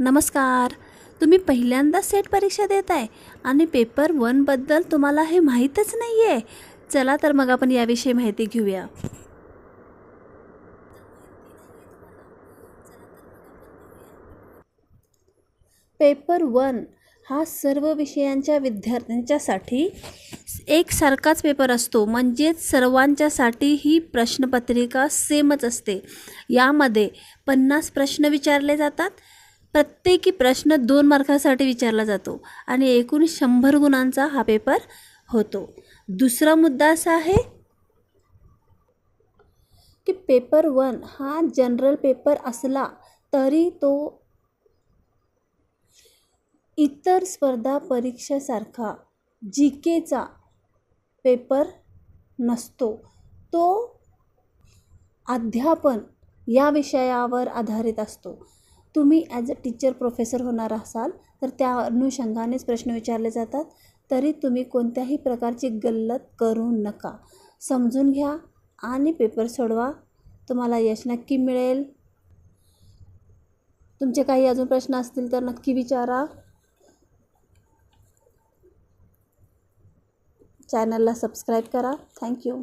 नमस्कार. तुम्ही पहिल्यांदा सेट परीक्षा देत आहे आणि पेपर 1बद्दल तुम्हाला हे माहीतच नाही आहे. चला तर मग आपण याविषयी माहिती घेऊया. पेपर 1 हा सर्व विषयांच्या विद्यार्थ्यांच्यासाठी एकसारखाच पेपर असतो. म्हणजेच सर्वांच्यासाठी ही प्रश्नपत्रिका सेमच असते. यामध्ये 50 प्रश्न विचारले जातात. प्रत्येकी प्रश्न 2 मार्कासाठी विचारला जातो आणि एकूण 100 गुणांचा हा पेपर होतो. दुसरा मुद्दा असा आहे की पेपर 1 हा जनरल पेपर असला तरी तो इतर स्पर्धा परीक्षेसारखा GKचा पेपर नसतो. तो अध्यापन या विषयावर आधारित असतो. तुम्ही ॲज अ टीचर प्रोफेसर होणार असाल तर त्या अनुषंगानेच प्रश्न विचारले जातात. तरी तुम्ही कोणत्याही प्रकारची गल्लत करू नका. समजून घ्या आणि पेपर सोडवा. तुम्हाला यश नक्की मिळेल. तुमचे काही अजून प्रश्न असतील तर नक्की विचारा. चॅनलला सबस्क्राईब करा. थँक्यू.